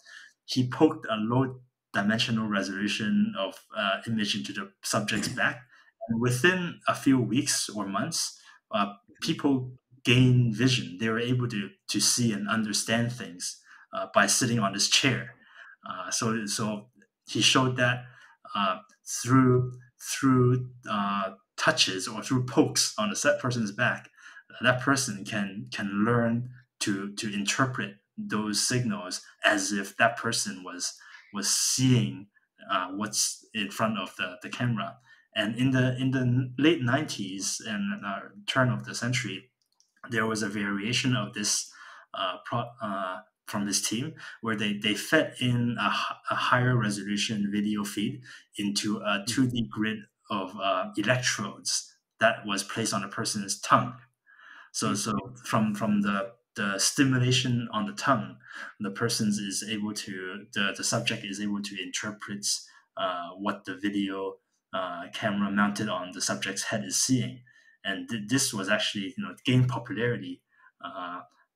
he poked a low dimensional resolution of image into the subject's back, and within a few weeks or months, people gain vision. They were able to see and understand things by sitting on this chair. So he showed that uh, through touches or through pokes on a set person's back, that person can learn to interpret those signals as if that person was seeing what's in front of the camera. And in the late 90s and turn of the century, there was a variation of this from this team, where they fed in a higher resolution video feed into a 2D grid of electrodes that was placed on a person's tongue. So from the stimulation on the tongue, the subject is able to interpret what the video camera mounted on the subject's head is seeing. And this was actually gained popularity.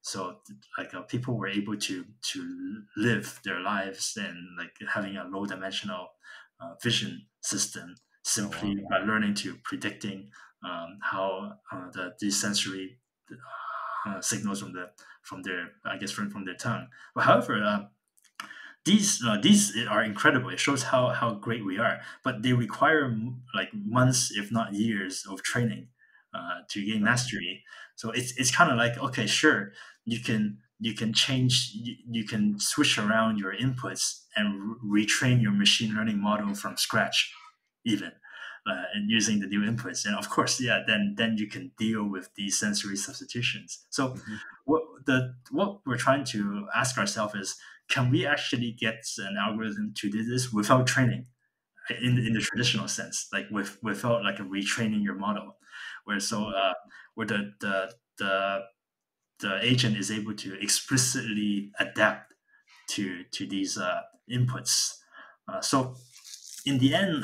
So like people were able to live their lives and like having a low dimensional vision system, Oh, wow. simply by learning to predicting how these sensory signals from their, I guess, from their tongue. But however, these are incredible. It shows how great we are, but they require like months, if not years, of training to gain Right. mastery. So it's kind of like, okay, sure, you can you can change, you can switch around your inputs and retrain your machine learning model from scratch, even. And using the new inputs, and of course, yeah, then you can deal with these sensory substitutions. So, Hmm. what we're trying to ask ourselves is, can we actually get an algorithm to do this without training, in the traditional sense, like without like a retraining your model, where where the agent is able to explicitly adapt to these inputs. So in the end,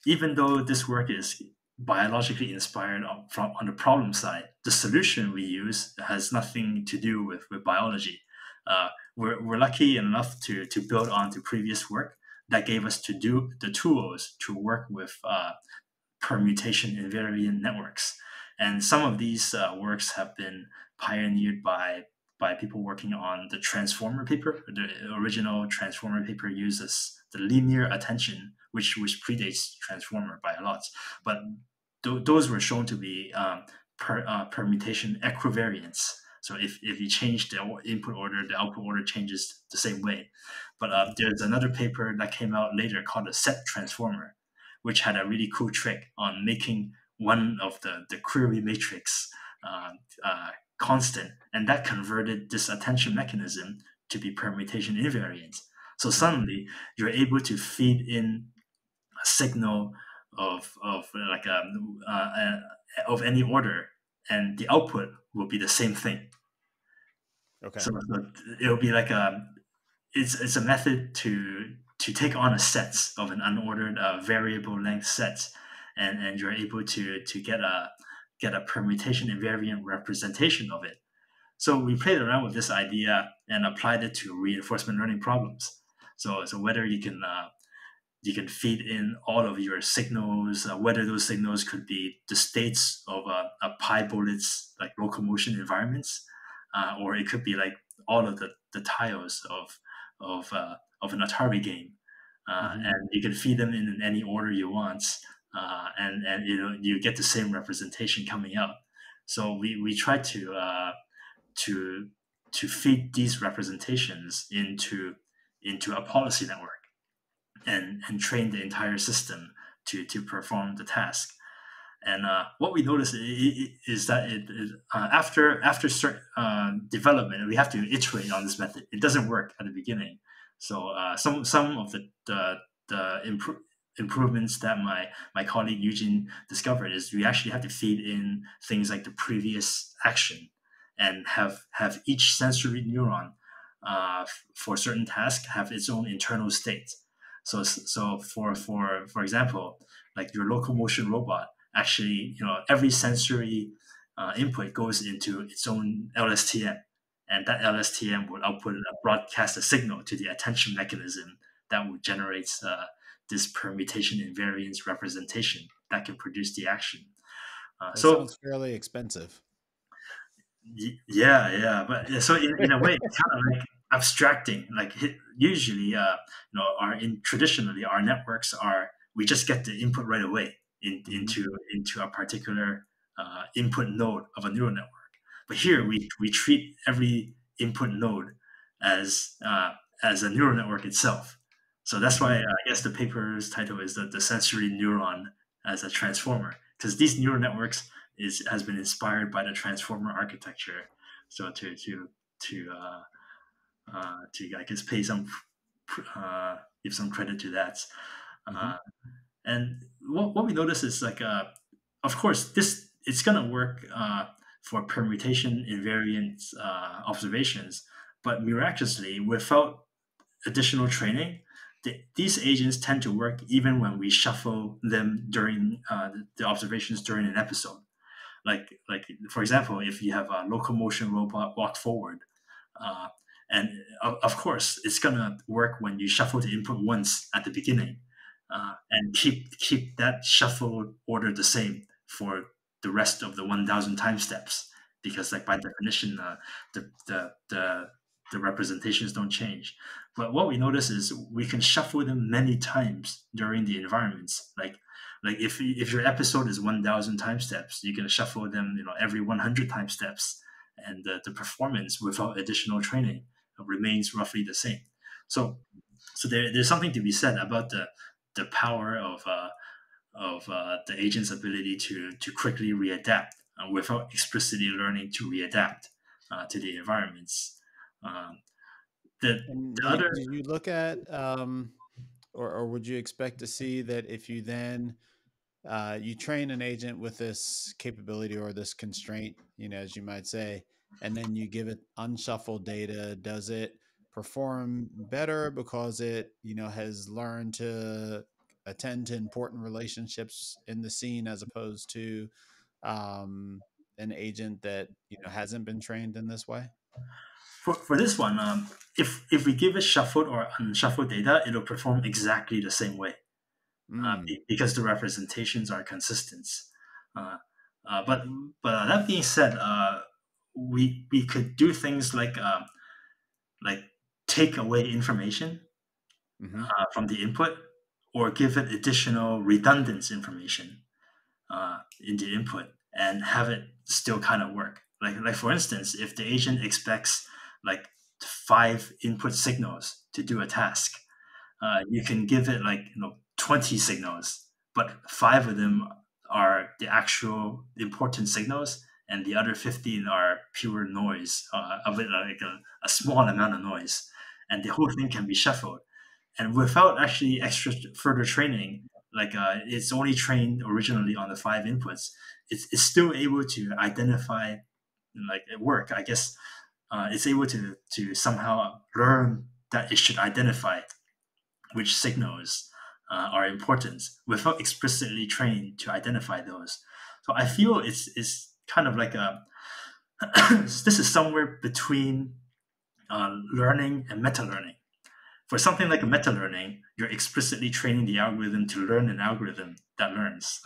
even though this work is biologically inspired on the problem side, the solution we use has nothing to do with biology. We're lucky enough to build on to previous work that gave us to do the tools to work with permutation-invariant networks. And some of these works have been pioneered by people working on the transformer paper. The original transformer paper uses the linear attention, which predates transformer by a lot. But those were shown to be permutation equivariants. So if you change the input order, the output order changes the same way. But there's another paper that came out later called a set transformer, which had a really cool trick on making one of the query matrix constant, and that converted this attention mechanism to be permutation invariant. So suddenly you're able to feed in a signal of of any order, and the output will be the same thing. Okay. So it'll be like it's a method to take on a set of an unordered variable length set, and you're able to get a permutation invariant representation of it. So we played around with this idea and applied it to reinforcement learning problems. So whether you can feed in all of your signals, whether those signals could be the states of a pi bullets like locomotion environments, or it could be like all of the tiles of an Atari game, and you can feed them in any order you want, and you get the same representation coming out. So we try to feed these representations into a policy network, and train the entire system to perform the task. And what we notice is that after certain development, we have to iterate on this method. It doesn't work at the beginning. So some of the improvements that my colleague Eugene discovered is we actually have to feed in things like the previous action, and have each sensory neuron for certain tasks have its own internal state. So for example, like your locomotion robot, actually, every sensory input goes into its own LSTM, and that LSTM will output broadcast a signal to the attention mechanism that will generate this permutation invariance representation that can produce the action. That So sounds fairly expensive. yeah, but so in a way, it's kind of like abstracting. Like usually, traditionally our networks are, we just get the input right away into a particular input node of a neural network. But here we treat every input node as a neural network itself. So that's why I guess the paper's title is the sensory neuron as a transformer, because these neural networks has been inspired by the transformer architecture. So to I guess pay some give some credit to that. Hmm. And what we notice is like of course this it's gonna work for permutation invariant observations, but miraculously without additional training, these agents tend to work even when we shuffle them during the observations during an episode. Like for example, if you have a locomotion robot walk forward, uh, and of course it's gonna work when you shuffle the input once at the beginning, and keep that shuffle order the same for the rest of the 1,000 time steps, because like by definition the the the the representations don't change. But what we notice is we can shuffle them many times during the environments. Like if your episode is 1,000 time steps, you can shuffle them every 100 time steps, and the performance without additional training remains roughly the same. So there's something to be said about the power of the agent's ability to quickly readapt without explicitly learning to readapt to the environments. Um, And the other do you look at, or would you expect to see that if you then you train an agent with this capability or this constraint, as you might say, and then you give it unshuffled data, does it perform better because it, has learned to attend to important relationships in the scene as opposed to um, an agent that, hasn't been trained in this way? for this one, if we give it shuffled or unshuffled data, it'll perform exactly the same way Mm. because the representations are consistent. Uh, but that being said, we could do things like take away information Hmm. from the input or give it additional redundant information in the input and have it still kind of work. Like for instance, if the agent expects like 5 input signals to do a task, you can give it 20 signals, but 5 of them are the actual important signals, and the other 15 are pure noise, of it like a small amount of noise, and the whole thing can be shuffled. And without actually extra further training, it's only trained originally on the 5 inputs. It's still able to identify work. I guess it's able to somehow learn that it should identify which signals are important without explicitly trained to identify those. So I feel it's kind of like a this is somewhere between learning and meta learning. For something like a meta learning, you're explicitly training the algorithm to learn an algorithm that learns.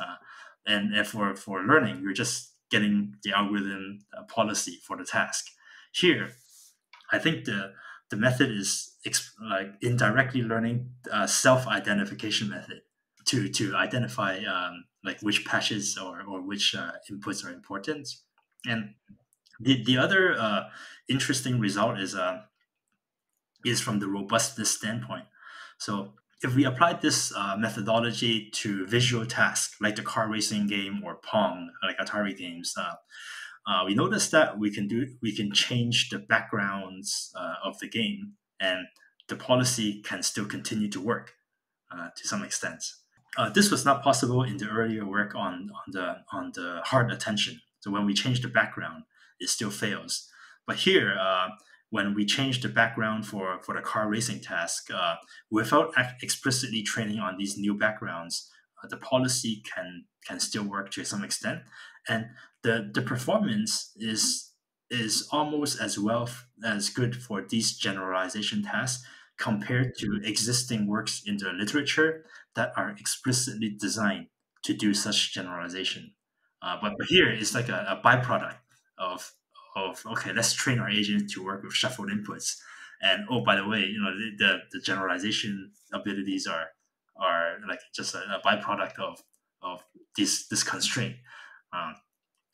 And for learning, you're just getting the algorithm policy for the task. Here, I think the method is like indirectly learning self-identification method to identify like which patches or which inputs are important. And the other interesting result is from the robustness standpoint. So if we applied this methodology to visual tasks like the car racing game or Pong, like Atari games, we noticed that we can change the backgrounds of the game, and the policy can still continue to work to some extent. This was not possible in the earlier work on the hard attention. So when we change the background, it still fails. But here, when we change the background for the car racing task, without explicitly training on these new backgrounds, the policy can still work to some extent, and the performance is almost as well as good for these generalization tasks compared to existing works in the literature that are explicitly designed to do such generalization. But here it's like a byproduct of okay, let's train our agent to work with shuffled inputs. And oh, by the way, the generalization abilities are like just a byproduct of this constraint. Um,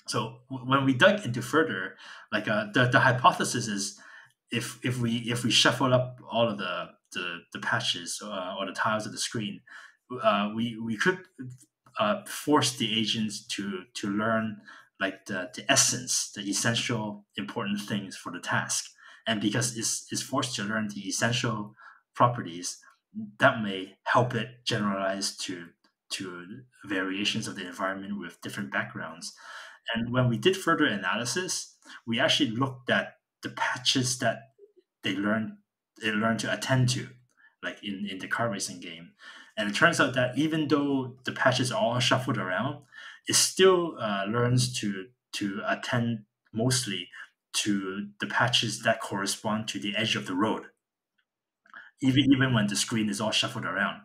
so when we dug into further, the hypothesis is if we shuffle up all of the patches or the tiles of the screen, we could force the agents to learn like the essence, the essential important things for the task. And because it's forced to learn the essential properties, that may help it generalize to variations of the environment with different backgrounds. And when we did further analysis, we actually looked at the patches that they learn to attend to, like in the car racing game. And it turns out that even though the patches are all shuffled around, it still learns to attend mostly to the patches that correspond to the edge of the road, even when the screen is all shuffled around.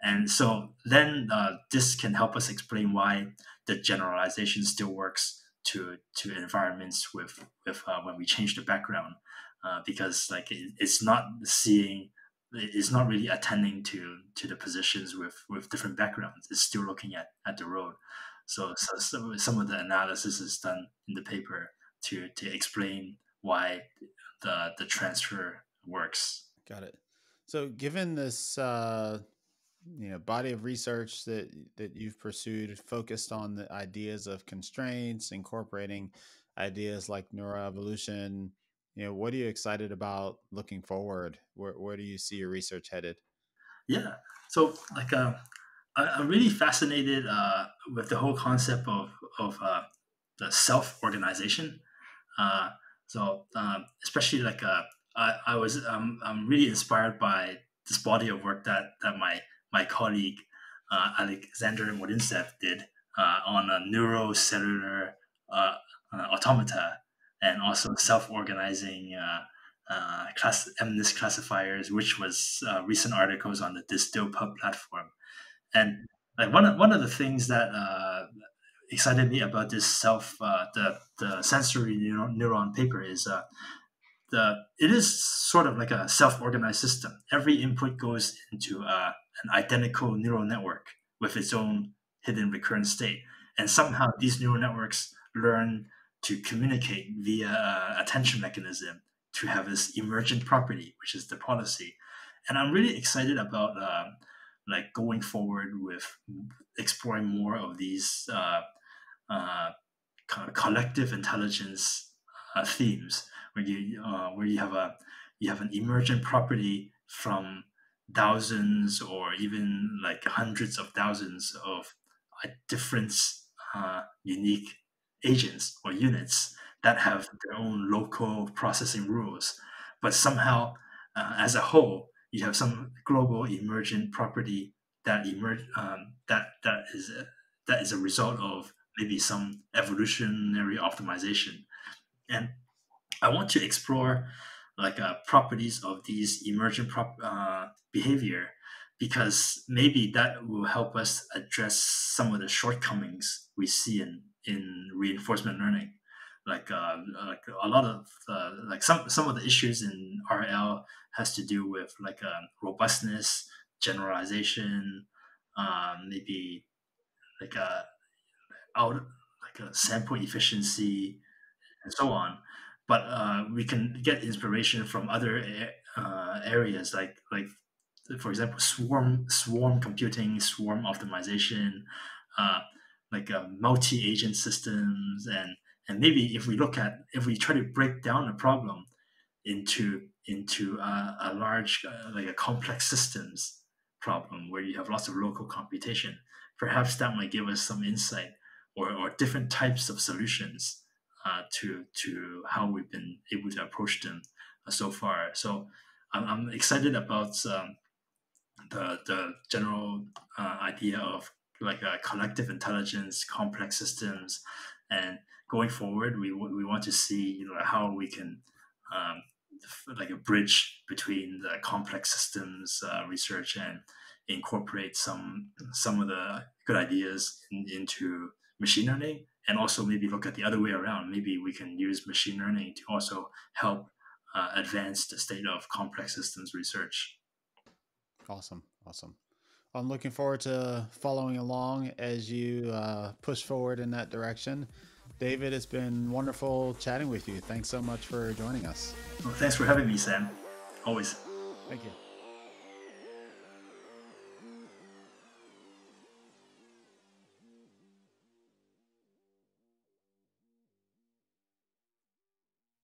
And so then this can help us explain why the generalization still works to environments with when we change the background, because it's not seeing, it's not really attending to the positions with different backgrounds. It's still looking at the road. So some of the analysis is done in the paper to explain why the transfer works. Got it. So, given this, body of research that you've pursued, focused on the ideas of constraints, incorporating ideas like neuroevolution, what are you excited about looking forward? Where do you see your research headed? Yeah. So like I'm really fascinated with the whole concept of the self organization. Uh, Especially like I'm really inspired by this body of work that my colleague Alexander Modinsev did on a neurocellular uh, automata and also self-organizing class MNIST classifiers, which was recent articles on the DistillPub platform. And like one of the things that excited me about this the sensory neuron paper is it is sort of like a self-organized system. Every input goes into an identical neural network with its own hidden recurrent state, and somehow these neural networks learn to communicate via attention mechanism to have this emergent property, which is the policy. And I'm really excited about like going forward with exploring more of these uh, kind of collective intelligence themes, where you have an emergent property from thousands or even like hundreds of thousands of different unique agents or units that have their own local processing rules, but somehow as a whole you have some global emergent property that is a result of maybe some evolutionary optimization. And I want to explore like properties of these emergent behavior, because maybe that will help us address some of the shortcomings we see in reinforcement learning. Like a lot of like some of the issues in RL has to do with like robustness, generalization, maybe like out like a sample efficiency and so on. But we can get inspiration from other areas, like for example, swarm computing, swarm optimization, uh, like multi-agent systems, and maybe if we try to break down a problem into a large like a complex systems problem where you have lots of local computation, perhaps that might give us some insight or different types of solutions to how we've been able to approach them so far. So I'm excited about the general idea of like a collective intelligence, complex systems, and going forward, we want to see how we can um, like a bridge between the complex systems research and incorporate some of the good ideas into machine learning, and also maybe look at the other way around. Maybe we can use machine learning to also help advance the state of complex systems research. Awesome. Awesome. I'm looking forward to following along as you push forward in that direction. David, it's been wonderful chatting with you. Thanks so much for joining us. Well, thanks for having me, Sam. Always. Thank you.